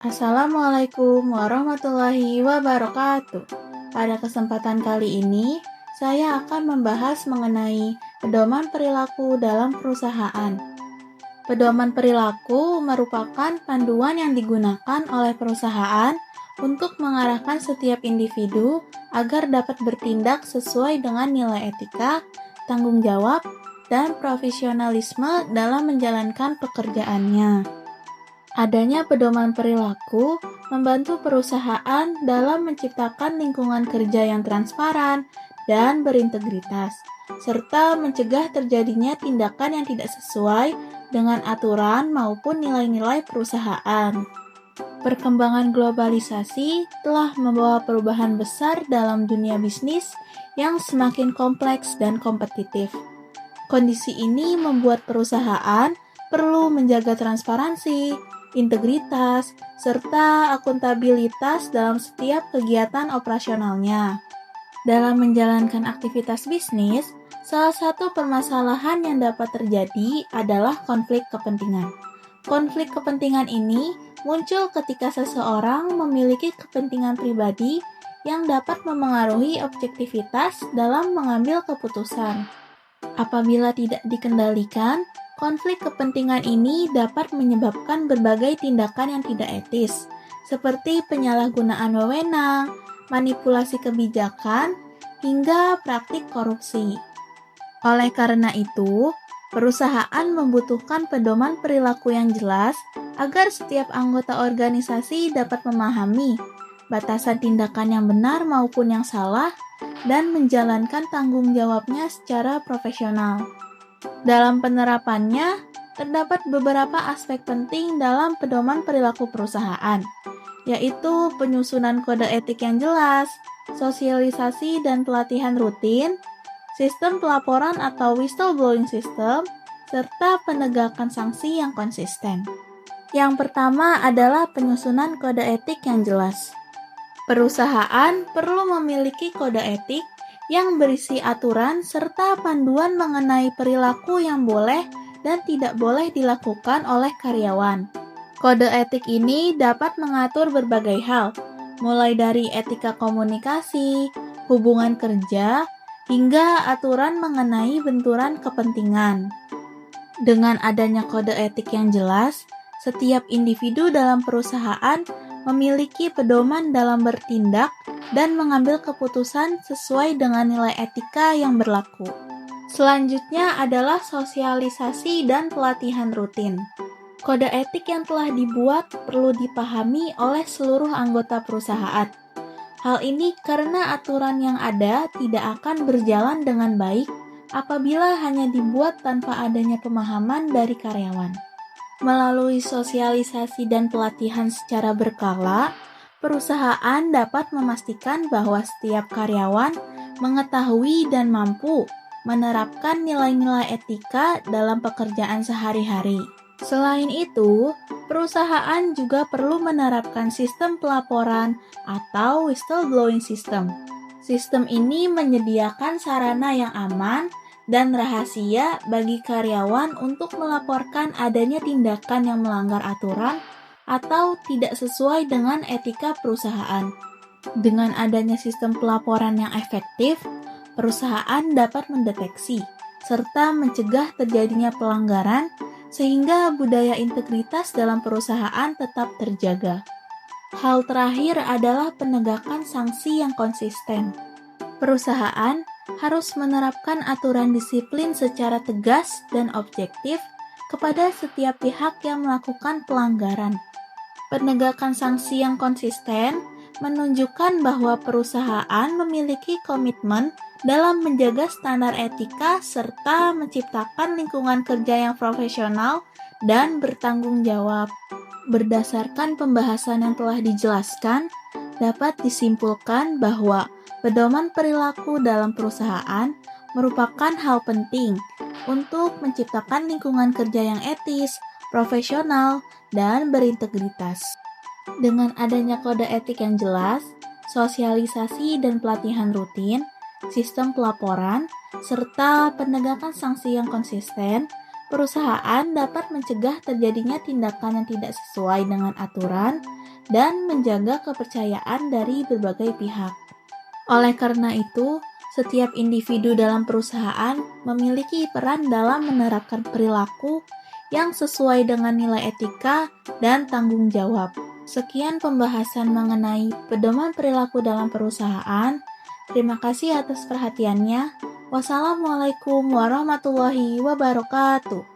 Assalamualaikum warahmatullahi wabarakatuh. Pada kesempatan kali ini, saya akan membahas mengenai pedoman perilaku dalam perusahaan. Pedoman perilaku merupakan panduan yang digunakan oleh perusahaan untuk mengarahkan setiap individu agar dapat bertindak sesuai dengan nilai etika, tanggung jawab, dan profesionalisme dalam menjalankan pekerjaannya. Adanya pedoman perilaku membantu perusahaan dalam menciptakan lingkungan kerja yang transparan dan berintegritas, serta mencegah terjadinya tindakan yang tidak sesuai dengan aturan maupun nilai-nilai perusahaan. Perkembangan globalisasi telah membawa perubahan besar dalam dunia bisnis yang semakin kompleks dan kompetitif. Kondisi ini membuat perusahaan perlu menjaga transparansi, integritas, serta akuntabilitas dalam setiap kegiatan operasionalnya. Dalam menjalankan aktivitas bisnis, salah satu permasalahan yang dapat terjadi adalah konflik kepentingan. Konflik kepentingan ini muncul ketika seseorang memiliki kepentingan pribadi yang dapat memengaruhi objektivitas dalam mengambil keputusan. Apabila tidak dikendalikan, konflik kepentingan ini dapat menyebabkan berbagai tindakan yang tidak etis, seperti penyalahgunaan wewenang, manipulasi kebijakan, hingga praktik korupsi. Oleh karena itu, perusahaan membutuhkan pedoman perilaku yang jelas agar setiap anggota organisasi dapat memahami batasan tindakan yang benar maupun yang salah dan menjalankan tanggung jawabnya secara profesional. Dalam penerapannya, terdapat beberapa aspek penting dalam pedoman perilaku perusahaan, yaitu penyusunan kode etik yang jelas, sosialisasi dan pelatihan rutin, sistem pelaporan atau whistleblowing system, serta penegakan sanksi yang konsisten. Yang pertama adalah penyusunan kode etik yang jelas. Perusahaan perlu memiliki kode etik yang berisi aturan serta panduan mengenai perilaku yang boleh dan tidak boleh dilakukan oleh karyawan. Kode etik ini dapat mengatur berbagai hal, mulai dari etika komunikasi, hubungan kerja, hingga aturan mengenai benturan kepentingan. Dengan adanya kode etik yang jelas, setiap individu dalam perusahaan memiliki pedoman dalam bertindak dan mengambil keputusan sesuai dengan nilai etika yang berlaku. Selanjutnya adalah sosialisasi dan pelatihan rutin. Kode etik yang telah dibuat perlu dipahami oleh seluruh anggota perusahaan. Hal ini karena aturan yang ada tidak akan berjalan dengan baik apabila hanya dibuat tanpa adanya pemahaman dari karyawan. Melalui sosialisasi dan pelatihan secara berkala, perusahaan dapat memastikan bahwa setiap karyawan mengetahui dan mampu menerapkan nilai-nilai etika dalam pekerjaan sehari-hari. Selain itu, perusahaan juga perlu menerapkan sistem pelaporan atau whistleblowing system. Sistem ini menyediakan sarana yang aman dan rahasia bagi karyawan untuk melaporkan adanya tindakan yang melanggar aturan atau tidak sesuai dengan etika perusahaan. Dengan adanya sistem pelaporan yang efektif, perusahaan dapat mendeteksi serta mencegah terjadinya pelanggaran sehingga budaya integritas dalam perusahaan tetap terjaga. Hal terakhir adalah penegakan sanksi yang konsisten. Perusahaan harus menerapkan aturan disiplin secara tegas dan objektif kepada setiap pihak yang melakukan pelanggaran. Penegakan sanksi yang konsisten menunjukkan bahwa perusahaan memiliki komitmen dalam menjaga standar etika serta menciptakan lingkungan kerja yang profesional dan bertanggung jawab. Berdasarkan pembahasan yang telah dijelaskan, dapat disimpulkan bahwa pedoman perilaku dalam perusahaan merupakan hal penting untuk menciptakan lingkungan kerja yang etis, profesional, dan berintegritas. Dengan adanya kode etik yang jelas, sosialisasi dan pelatihan rutin, sistem pelaporan, serta penegakan sanksi yang konsisten, perusahaan dapat mencegah terjadinya tindakan yang tidak sesuai dengan aturan dan menjaga kepercayaan dari berbagai pihak. Oleh karena itu, setiap individu dalam perusahaan memiliki peran dalam menerapkan perilaku yang sesuai dengan nilai etika dan tanggung jawab. Sekian pembahasan mengenai pedoman perilaku dalam perusahaan. Terima kasih atas perhatiannya. Wassalamualaikum warahmatullahi wabarakatuh.